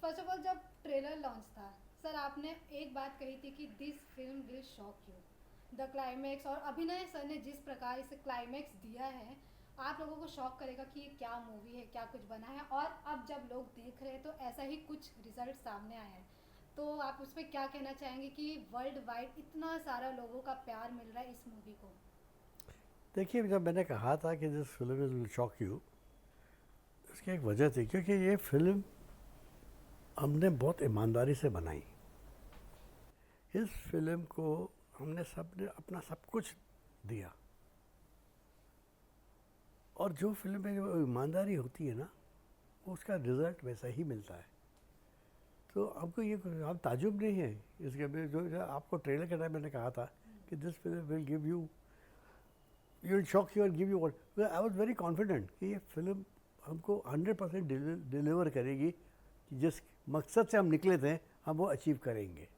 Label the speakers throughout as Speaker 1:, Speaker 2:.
Speaker 1: First of all जब trailer launch था sir आपने एक बात कही थी कि this film will shock you. The climax और अभिनय सर ने जिस प्रकार इसे क्लाइमैक्स दिया है आप लोगों को शॉक करेगा कि ये क्या मूवी है, क्या कुछ बना है। और अब जब लोग देख रहे हैं तो ऐसा ही कुछ रिजल्ट सामने आया है। तो आप उस पर क्या कहना चाहेंगे कि वर्ल्ड वाइड इतना सारा लोगों का प्यार मिल रहा है इस मूवी को?
Speaker 2: देखिए, जब मैंने कहा था कि this film is will shock you, इसकी एक वजह थी क्योंकि ये फिल्म हमने बहुत ईमानदारी से बनाई। इस फिल्म को हमने सब ने अपना सब कुछ दिया, और जो फिल्म में जो ईमानदारी होती है ना, उसका रिजल्ट वैसा ही मिलता है। तो आपको ये आप ताजुब नहीं है इसके में, जो आपको ट्रेलर के टाइम मैंने कहा था कि this film will give you, you will shock you और give you what, I was very confident कि ये फिल्म हमको 100% डिलीवर करेगी कि जिस मकसद से हम निकले थे हम वो अचीव करेंगे।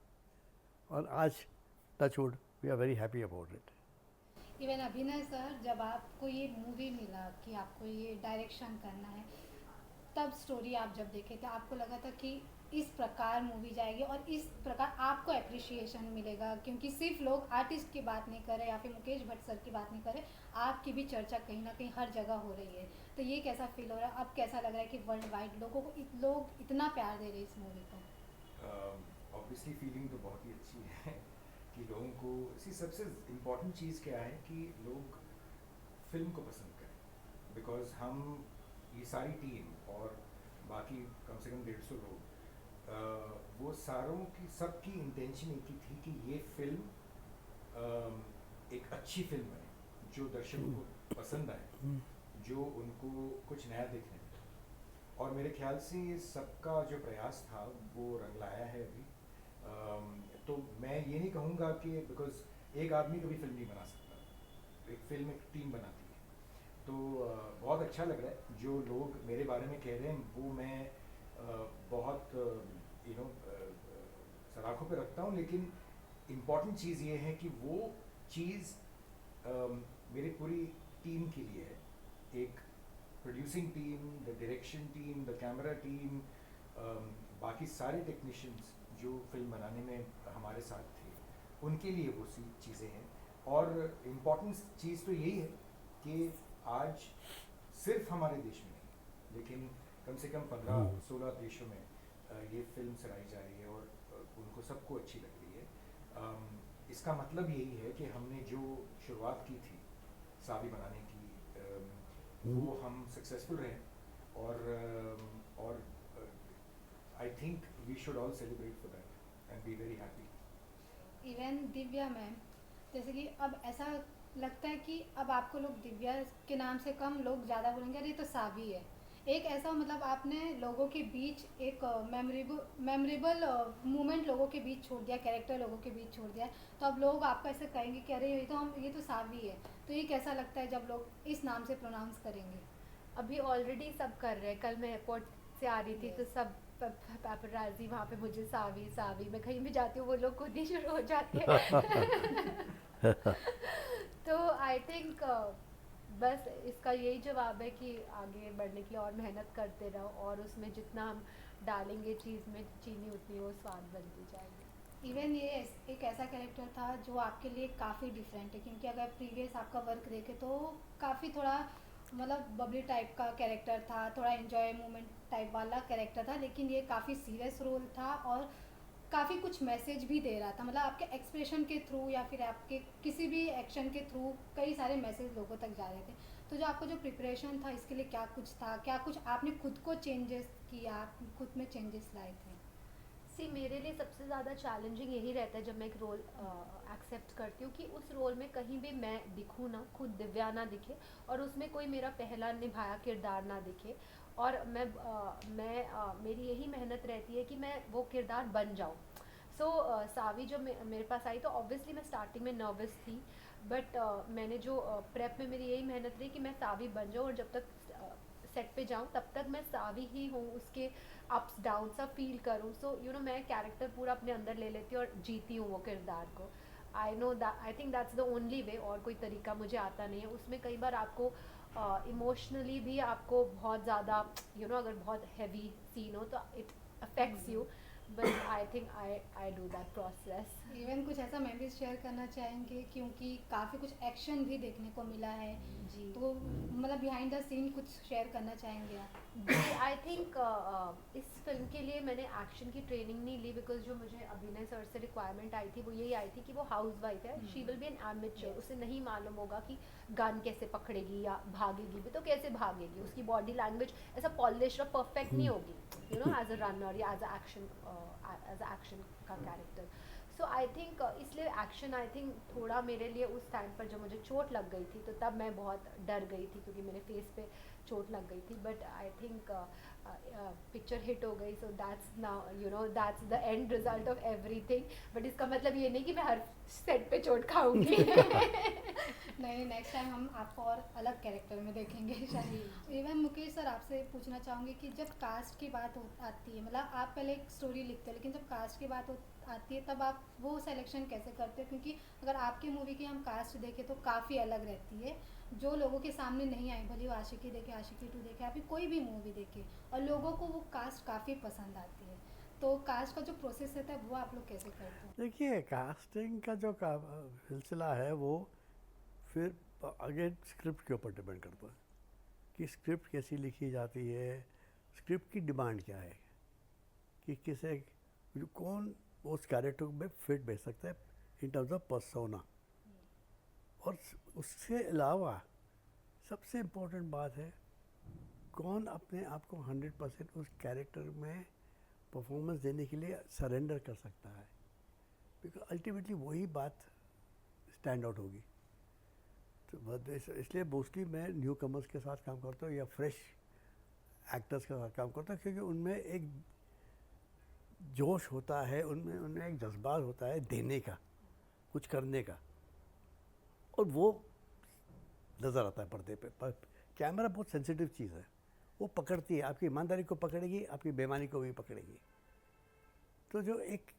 Speaker 2: और आज touch wood we are very happy about it.
Speaker 1: Even Abhinay sir जब आपको ये मूवी मिला कि आपको ये डायरेक्शन करना है, तब स्टोरी आप जब देखे थे आपको लगा था कि इस प्रकार मूवी जाएगी और इस प्रकार आपको अप्रिशिएशन मिलेगा, क्योंकि सिर्फ लोग आर्टिस्ट की बात नहीं कर रहे या फिर मुकेश भट्ट सर की बात नहीं कर रहे, आपकी भी चर्चा कहीं ना कहीं हर जगह हो रही है। तो ये कैसा फील हो रहा है, अब कैसा लग रहा है कि वर्ल्ड वाइड लोगों को लोग इतना प्यार दे रहे हैं इस मूवी को?
Speaker 3: ऑब्वियसली फीलिंग तो बहुत ही अच्छी है कि लोगों को इसी सबसे इम्पॉर्टेंट चीज़ क्या है कि लोग फिल्म को पसंद करें। बिकॉज हम ये सारी टीम और बाकी कम से कम 150 लोग, वो सारों की सबकी इंटेंशन एक ही थी कि ये फिल्म एक अच्छी फिल्म बने जो दर्शकों को पसंद आए, जो उनको कुछ नया देखने मिले। और मेरे ख्याल से ये सबका जो प्रयास था वो रंग लाया है अभी। तो मैं ये नहीं कहूँगा कि बिकॉज एक आदमी कभी फिल्म नहीं बना सकता, एक फिल्म एक टीम बनाती है। तो बहुत अच्छा लग रहा है जो लोग मेरे बारे में कह रहे हैं, वो मैं बहुत सराखों पे रखता हूँ। लेकिन इम्पॉर्टेंट चीज़ ये है कि वो चीज़ मेरी पूरी टीम के लिए है। एक producing team, the direction team, the camera team, बाकी सारे टेक्नीशियंस जो फिल्म बनाने में हमारे साथ थे, उनके लिए वो सी चीज़ें हैं। और इम्पॉर्टेंट चीज़ तो यही है कि आज सिर्फ हमारे देश में नहीं, लेकिन कम से कम 15-16 देशों में ये फिल्म सराही जा रही है और उनको सबको अच्छी लग रही है। इसका मतलब यही है कि हमने जो शुरुआत की थी सावी बनाने की, वो हम सक्सेसफुल रहे। और I think we should all celebrate for that and be very happy.
Speaker 1: Even Divya ma'am, जैसे कि अब ऐसा लगता है कि अब आपको लोग दिव्या के नाम से कम लोग ज़्यादा बोलेंगे अरे ये तो सावी है। एक ऐसा मतलब आपने लोगों के बीच एक मेमोरेबल मोमेंट लोगों के बीच छोड़ दिया, कैरेक्टर लोगों के बीच छोड़ दिया। तो अब लोग आपको ऐसे कहेंगे कि अरे ये तो सावी है। तो ये कैसा लगता है जब लोग इस नाम से प्रोनाउंस करेंगे?
Speaker 4: अभी ऑलरेडी सब कर रहे हैं। कल मैं एयरपोर्ट से आ रही थी तो
Speaker 1: यस।
Speaker 4: सब पेपराजी वहाँ पे मुझे सावी सावी, मैं कहीं भी जाती हूँ वो लोग खुद ही शुरू हो जाते हैं। तो आई थिंक बस इसका यही जवाब है कि आगे बढ़ने की और मेहनत करते रहो, और उसमें जितना हम डालेंगे चीज़ में चीनी उतनी वो स्वाद बनती जाएगी।
Speaker 1: इवन ये एक ऐसा कैरेक्टर था जो आपके लिए काफ़ी डिफरेंट है, क्योंकि अगर प्रीवियस आपका वर्क देखे तो काफ़ी थोड़ा मतलब बबली टाइप का कैरेक्टर था, थोड़ा एंजॉय मोमेंट टाइप वाला कैरेक्टर था, लेकिन ये काफ़ी सीरियस रोल था और काफ़ी कुछ मैसेज भी दे रहा था। मतलब आपके एक्सप्रेशन के थ्रू या फिर आपके किसी भी एक्शन के थ्रू कई सारे मैसेज लोगों तक जा रहे थे। तो जो आपका जो प्रिपरेशन था इसके लिए क्या कुछ था, क्या कुछ आपने खुद को चेंजेस किया, खुद में चेंजेस लाए थे?
Speaker 4: सी मेरे लिए सबसे ज़्यादा चैलेंजिंग यही रहता है जब मैं एक रोल एक्सेप्ट करती हूँ कि उस रोल में कहीं भी मैं दिखूँ ना, खुद दिव्या ना दिखे, और उसमें कोई मेरा पहला निभाया किरदार ना दिखे। और मेरी यही मेहनत रहती है कि मैं वो किरदार बन जाऊँ। सो सावी जब मेरे पास आई तो ऑब्वियसली मैं स्टार्टिंग में नर्वस थी, बट मैंने जो प्रेप में मेरी यही मेहनत रही कि मैं सावी बन जाऊँ, और जब तक सेट पे जाऊँ तब तक मैं सावी ही हूँ, उसके अप्स डाउन सब फील करूँ। सो मैं कैरेक्टर पूरा अपने अंदर ले लेती हूँ और जीती हूँ वो किरदार को। I know that, I think that's the only way, और कोई तरीका मुझे आता नहीं है। उसमें कई बार आपको इमोशनली भी आपको बहुत ज़्यादा अगर बहुत हैवी सीन हो तो it affects you, but I think I do that process.
Speaker 1: Even कुछ ऐसा मेमोरीज शेयर करना चाहेंगे क्योंकि काफ़ी कुछ एक्शन भी देखने को मिला है
Speaker 4: जी।
Speaker 1: तो मतलब बिहाइंड द सीन कुछ शेयर करना चाहेंगे आप?
Speaker 4: जी, आई थिंक इस फिल्म के लिए मैंने एक्शन की ट्रेनिंग नहीं ली, बिकॉज जो मुझे अभिनय सर से रिक्वायरमेंट आई थी वो यही आई थी कि वो हाउस वाइफ है, she will be N amateur, उसे नहीं मालूम होगा कि गन कैसे पकड़ेगी या भागेगी भी तो कैसे भागेगी, उसकी बॉडी लैंग्वेज ऐसा पॉलिश और परफेक्ट नहीं होगी, you know, as a runner या एज अ एक्शन का कैरेक्टर. सो आई थिंक इसलिए एक्शन आई थिंक थोड़ा मेरे लिए उस टाइम पर जब मुझे चोट लग गई थी तो तब मैं बहुत डर गई थी क्योंकि मेरे फेस पे चोट लग गई थी, but I think picture hit हो गई, so that's now you know that's the end result of everything. But इसका मतलब ये नहीं कि मैं हर सेट पे चोट खाऊंगी.
Speaker 1: नहीं, नेक्स्ट टाइम हम आपको और अलग कैरेक्टर में देखेंगे शायद. इवन मुकेश सर आपसे पूछना चाहूँगी कि जब कास्ट की बात आती है, मतलब आप पहले एक स्टोरी लिखते हैं लेकिन जब कास्ट की बात आती है तब आप वो सिलेक्शन कैसे करते हो? क्योंकि अगर आपकी मूवी की हम कास्ट देखें तो काफ़ी अलग रहती है, जो लोगों के सामने नहीं आई, भले वो आशिकी देखे, आशिकी 2 देखे, आप कोई भी मूवी देखे और लोगों को वो कास्ट काफ़ी पसंद आती है, तो कास्ट का जो प्रोसेस रहता है वो आप लोग कैसे करते हो?
Speaker 2: देखिए कास्टिंग का जो सिलसिला है वो फिर अगेन स्क्रिप्ट के ऊपर डिपेंड करता है कि स्क्रिप्ट कैसी लिखी जाती है, स्क्रिप्ट की डिमांड क्या है कि किसे कौन उस कैरेक्टर में फिट बैठ सकता है इन टर्म्स ऑफ पर्सोना. और उससे अलावा सबसे इम्पोर्टेंट बात है कौन अपने आप को 100% उस कैरेक्टर में परफॉर्मेंस देने के लिए सरेंडर कर सकता है, बिकॉज अल्टीमेटली वही बात स्टैंड आउट होगी. तो इसलिए मोस्टली मैं न्यू कमर्स के साथ काम करता हूँ या फ्रेश एक्टर्स के साथ काम करता हूँ क्योंकि उनमें एक जोश होता है, उनमें एक जज्बात होता है देने का, कुछ करने का, और वो नज़र आता है पर्दे पे. पर कैमरा बहुत सेंसिटिव चीज़ है, वो पकड़ती है, आपकी ईमानदारी को पकड़ेगी, आपकी बेईमानी को भी पकड़ेगी. तो जो एक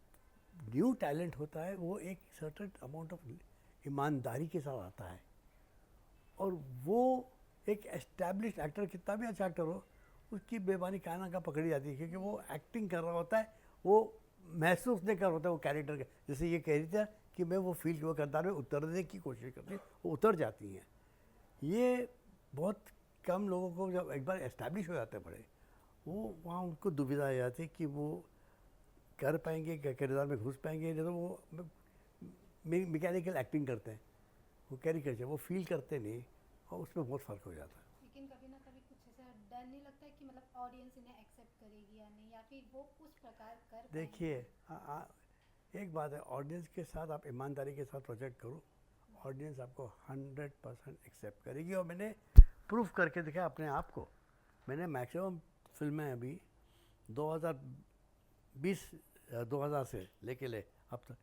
Speaker 2: न्यू टैलेंट होता है वो एक सर्टेन अमाउंट ऑफ ईमानदारी के साथ आता है, और वो एक एस्टैब्लिश्ड एक्टर कितना भी अच्छा एक्टर हो उसकी बेईमानी कहाँ ना कहाँ पकड़ी जाती है क्योंकि वो एक्टिंग कर रहा होता है, वो महसूस नहीं कर रहा होता है वो कैरेक्टर के. जैसे ये कह रही थी कि मैं वो फील वो किरदार में उतरने की कोशिश करती हूँ, वो उतर जाती हैं. ये बहुत कम लोगों को जब एक बार एस्टैब्लिश हो जाते हैं बड़े, वो वहाँ उनको दुविधा आ जाती है कि वो कर पाएंगे, किरदार में घुस पाएंगे, नहीं तो वो मैकेनिकल एक्टिंग करते हैं, वो कैरी करते हैं, वो फील करते नहीं, और उसमें बहुत फ़र्क हो जाता है.
Speaker 1: लेकिन कभी ना कभी कुछ ऐसा डर नहीं लगता है कि मतलब ऑडियंस इन्हें एक्सेप्ट करेगी या नहीं, या फिर वो उस प्रकार कर पाएंगे?
Speaker 2: देखिए एक बात है, ऑडियंस के साथ आप ईमानदारी के साथ प्रोजेक्ट करो, ऑडियंस आपको 100% एक्सेप्ट करेगी. और मैंने प्रूफ करके दिखाया अपने आप को. मैंने मैक्सिमम फिल्में अभी 2020 से लेके अब तक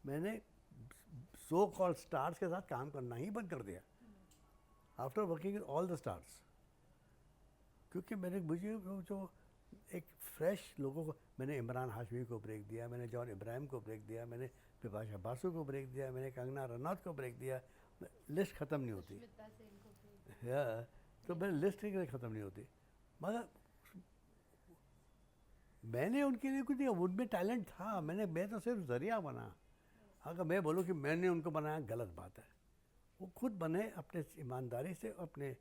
Speaker 2: मैंने सो कॉल्ड स्टार्स के साथ काम करना ही बंद कर दिया after working with all the stars, क्योंकि मुझे जो एक फ्रेश लोगों को, मैंने इमरान हाशमी को ब्रेक दिया, मैंने जॉन इब्राहिम को ब्रेक दिया, मैंने बिपाशा बासु को ब्रेक दिया, मैंने कंगना रनौत को ब्रेक दिया, लिस्ट ख़त्म नहीं होती. तो मेरी लिस्ट ही ख़त्म नहीं होती. मगर मैंने उनके लिए कुछ नहीं, उनमें टैलेंट था, मैं तो सिर्फ ज़रिया बना. अगर मैं बोलूँ कि मैंने उनको बनाया, गलत बात है. वो खुद बने अपने ईमानदारी से, अपने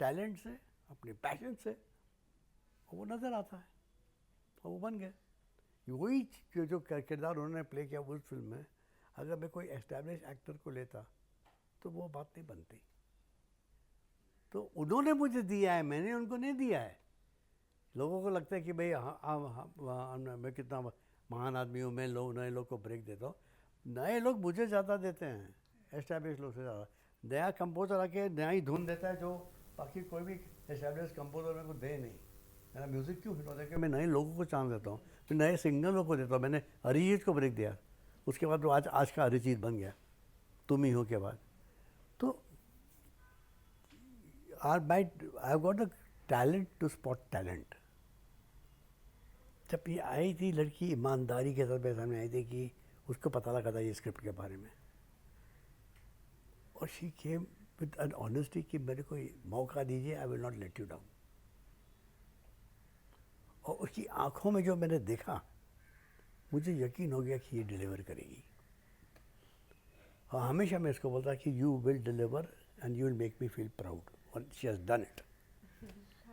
Speaker 2: टैलेंट से, अपने पैशन से, और वो नज़र आता है और वो बन गए. वही जो किरदार उन्होंने प्ले किया उस फिल्म में, अगर मैं कोई एस्टैब्लिश एक्टर को लेता तो वो बात नहीं बनती. तो उन्होंने मुझे दिया है, मैंने उनको नहीं दिया है. लोगों को लगता है कि भाई मैं कितना महान आदमी हूँ, मैं नए लोग को ब्रेक देता हूँ. नए लोग मुझे ज़्यादा देते हैं एस्टैब्लिश लोग से ज़्यादा. नया कंपोजर आके नया ही धुन देता है जो बाकी कोई भी एस्टैब्लिश कंपोजर मेरे को दे नहीं. मेरा म्यूज़िक क्यों हिट होता है कि मैं नए लोगों को चांस देता हूँ, मैं नए सिंगरों को देता हूँ. मैंने अरिजीत को ब्रेक दिया, उसके बाद वो आज का अरिजीत बन गया तुम ही हो के बाद. तो I got the talent to spot talent. जब ये आई थी लड़की ईमानदारी के साथ मेरे सामने आई थी कि उसको पता लगा था ये स्क्रिप्ट के बारे में, और she came with an honesty कि मेरे को मौका दीजिए, I will not let you down. और उसकी आँखों में जो मैंने देखा, मुझे यकीन हो गया कि ये डिलीवर करेगी। और हमेशा मैं इसको बोलता कि you will deliver and you will make me feel proud, और शी हैज़ डन इट।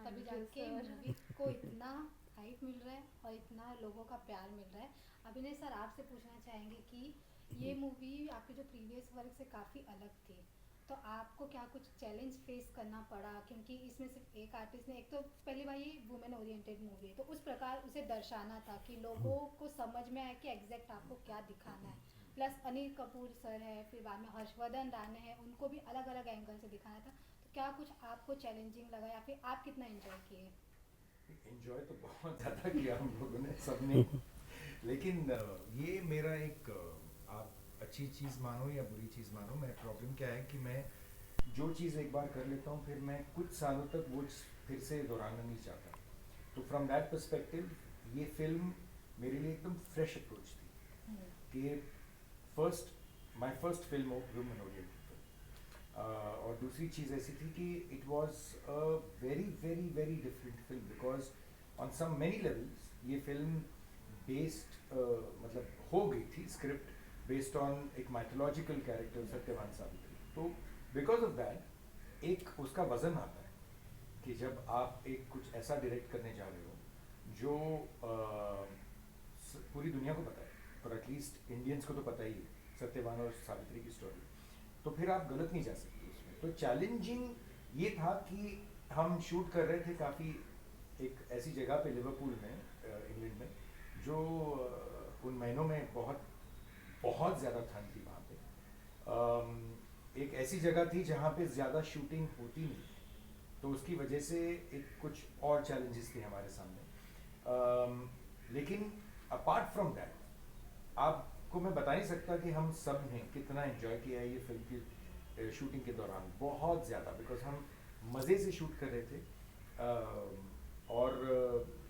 Speaker 1: तभी जाके मूवी को इतना हाइप मिल रहा है और इतना लोगों का प्यार मिल रहा है। अभिनय सर, आपसे पूछना चाहेंगे कि ये मूवी आपके जो प्रीवियस वर्क से काफ़ी अलग थी, तो आपको क्या कुछ चैलेंज फेस करना पड़ा? क्योंकि इसमें सिर्फ एक आर्टिस्ट ने, एक तो पहली बार ये वुमेन ओरिएंटेड मूवी है, तो उस प्रकार उसे दर्शाना था कि लोगों को समझ में आए कि एग्जैक्ट आपको क्या दिखाना है। प्लस अनिल कपूर सर है, फिर बाद में हर्षवर्धन राणे हैं, उनको भी अलग अलग एंगल से दिखाना था। तो क्या कुछ आपको चैलेंजिंग लगा या फिर आप कितना एंजॉय किए?
Speaker 3: एंजॉय तो बहुत ज़्यादा किया हम लोगों ने, सबने। लेकिन ये मेरा एक आप अच्छी चीज़ मानो या बुरी चीज़ मानो, मेरा प्रॉब्लम क्या है कि मैं जो चीज़ एक बार कर लेता हूँ, फिर मैं कुछ सालों तक वो फिर से दोहराना नहीं चाहता। तो फ्रॉम दैट पर्सपेक्टिव ये फिल्म मेरे लिए एकदम फ्रेश अप्रोच थी कि my first film of women oriented film. और दूसरी चीज़ ऐसी थी कि it was a very very very different film, because on some many levels ये फिल्म बेस्ड मतलब हो गई थी, स्क्रिप्ट बेस्ड ऑन एक माइथोलॉजिकल कैरेक्टर सत्यवान सावित्री। तो बिकॉज ऑफ दैट एक उसका वजन आता है कि जब आप एक कुछ ऐसा डायरेक्ट करने जा रहे हो जो पूरी दुनिया को पता है, और एटलीस्ट इंडियंस को तो पता ही है सत्यवान और सावित्री की स्टोरी, तो फिर आप गलत नहीं जा सकते उसमें। तो चैलेंजिंग ये था कि हम शूट कर रहे थे काफ़ी एक ऐसी जगह पे लिवरपूल में, इंग्लैंड में, जो उन महीनों में बहुत बहुत ज़्यादा ठंड थी वहाँ पे। एक ऐसी जगह थी जहाँ पे ज़्यादा शूटिंग होती नहीं, तो उसकी वजह से एक कुछ और चैलेंजेस थे हमारे सामने। लेकिन अपार्ट फ्रॉम दैट आपको मैं बता नहीं सकता कि हम सब ने कितना एंजॉय किया है ये फिल्म की शूटिंग के दौरान, बहुत ज़्यादा, बिकॉज हम मज़े से शूट कर रहे थे। और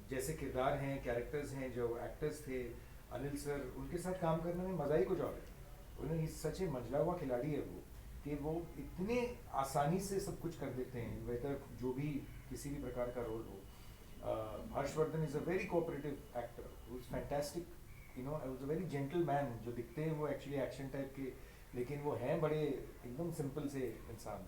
Speaker 3: जैसे किरदार हैं, कैरेक्टर्स हैं, जो एक्टर्स थे, अनिल सर, उनके साथ काम करने में मज़ा ही कुछ और है। उन्हें सच में मंझला हुआ खिलाड़ी है वो, कि वो इतने आसानी से सब कुछ कर देते हैं, वेदर जो भी किसी भी प्रकार का रोल हो। Harshvardhan is a very cooperative actor, who is fantastic, you know, was a very gentle man. जो दिखते हैं वो एक्चुअली एक्शन टाइप के, लेकिन वो हैं बड़े एकदम सिंपल से इंसान।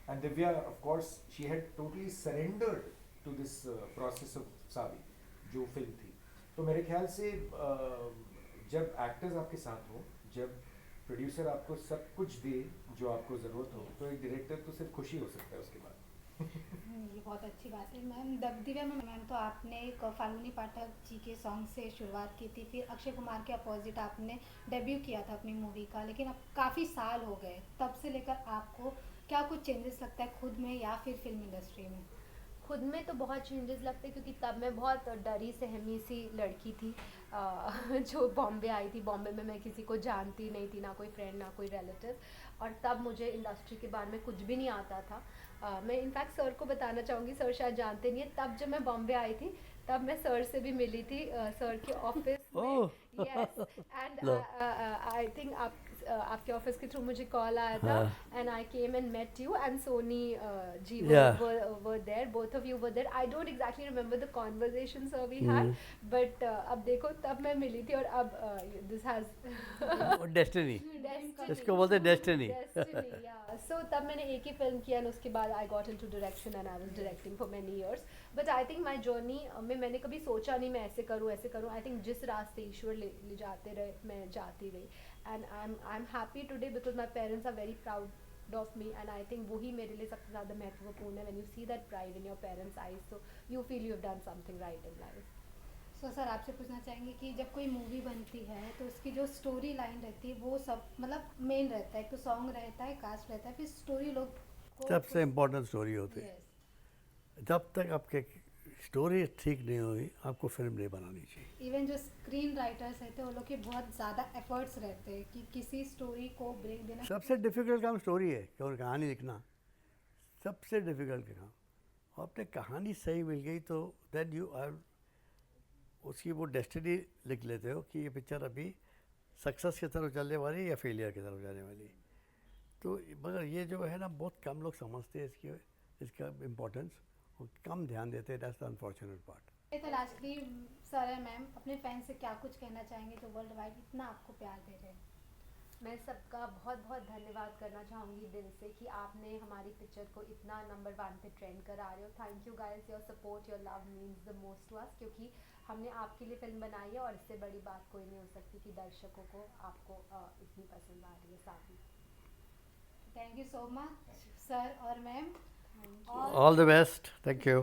Speaker 3: And Divya, of course, she had totally surrendered to this process of Savi, जो फिल्म थी। तो मेरे ख्याल से जब एक्टर्स आपके साथ हो, जब प्रोड्यूसर आपको सब कुछ दे जो आपको ज़रूरत हो, तो एक डायरेक्टर तो सिर्फ खुशी हो सकता है उसके बाद।
Speaker 1: ये बहुत अच्छी बात है। मैम दिव्या मैम, तो आपने एक फाल्गुनी पाठक जी के सॉन्ग से शुरुआत की थी, फिर अक्षय कुमार के अपोजिट आपने डेब्यू किया था अपनी मूवी का, लेकिन अब काफ़ी साल हो गए, तब से लेकर आपको क्या कुछ चेंजेस लगता है खुद में या फिर फिल्म इंडस्ट्री में?
Speaker 4: खुद में तो बहुत चेंजेस लगते, क्योंकि तब मैं बहुत डरी सहमी सी लड़की थी जो बॉम्बे आई थी। बॉम्बे में मैं किसी को जानती नहीं थी, ना कोई फ्रेंड ना कोई रिलेटिव, और तब मुझे इंडस्ट्री के बारे में कुछ भी नहीं आता था। मैं इनफैक्ट सर को बताना चाहूँगी, सर शायद जानते नहीं है, तब जब मैं बॉम्बे आई थी तब मैं सर से भी मिली थी, सर के ऑफिस में।
Speaker 2: Oh
Speaker 4: yes, and
Speaker 2: lo
Speaker 4: I think आपके ऑफिस के थ्रू मुझे कॉल आया था,
Speaker 2: हाँ
Speaker 4: and I came and met you and Soni ji
Speaker 2: Yeah.
Speaker 4: were there, both of you were there. I don't exactly remember the conversation sir we had, but अब देखो तब मैं मिली थी, और अब this has
Speaker 2: डेस्टिनी,
Speaker 4: destiny.
Speaker 2: इसको बोलते हैं डेस्टिनी।
Speaker 4: Destiny, yeah. So तब मैंने एक ही फिल्म किया, and उसके बाद I got into direction and I was directing for many years. But I think my journey में मैंने कभी सोचा नहीं मैं ऐसे करूँ ऐसे करूँ। I think जिस रास्ते ईश्वर ले जाते रहे मैं जाती रही, and I'm happy today because my parents are very proud of me, and I think वही मेरे लिए सबसे ज़्यादा महत्वपूर्ण है। When you see that pride in your parents' eyes, so you feel you have done something right in life.
Speaker 1: So sir, आपसे पूछना चाहेंगे कि जब कोई मूवी बनती है तो उसकी जो स्टोरी लाइन रहती है वो सब मतलब मेन रहता है, एक तो सॉन्ग रहता है, कास्ट रहता है, फिर स्टोरी लोग को
Speaker 2: सबसे इम्पोर्टेंट स्टोरी होती है।
Speaker 1: यस,
Speaker 2: जब तक आपके स्टोरी ठीक नहीं होगी, आपको फिल्म नहीं बनानी चाहिए।
Speaker 1: इवन जो स्क्रीन राइटर्स रहते हैं वो लोग के बहुत ज़्यादा एफर्ट्स रहते हैं कि किसी स्टोरी को ब्रेक देना।
Speaker 2: सबसे डिफ़िकल्ट काम स्टोरी है, केवल कहानी लिखना सबसे डिफ़िकल्ट काम। और अपने कहानी सही मिल गई तो देन यू आर उसकी वो डेस्टिनी लिख लेते हो कि ये पिक्चर अभी सक्सेस की तरफ चलने वाली है या फेलियर की तरफ जाने वाली है। तो मगर ये जो है ना, बहुत कम लोग समझते हैं इसका इम्पोर्टेंस, और कम ध्यान देते हैं। That's the unfortunate part.
Speaker 1: ये तो लास्टली सर है मैम, अपने फैंस से क्या कुछ कहना चाहेंगे जो वर्ल्ड वाइड इतना आपको प्यार दे रहे हैं?
Speaker 4: मैं सबका बहुत बहुत धन्यवाद करना चाहूँगी दिल से कि आपने हमारी पिक्चर को इतना नंबर 1 पे ट्रेंड करा रहे हो। Thank you guys, your support your love means the most to us, क्योंकि हमने आपके लिए फिल्म बनाई है और इससे बड़ी बात कोई नहीं हो सकती कि दर्शकों को आपको इतनी पसंद आ रही है साथी।
Speaker 1: Thank you so much sir और ma'am.
Speaker 2: All the best. Thank you.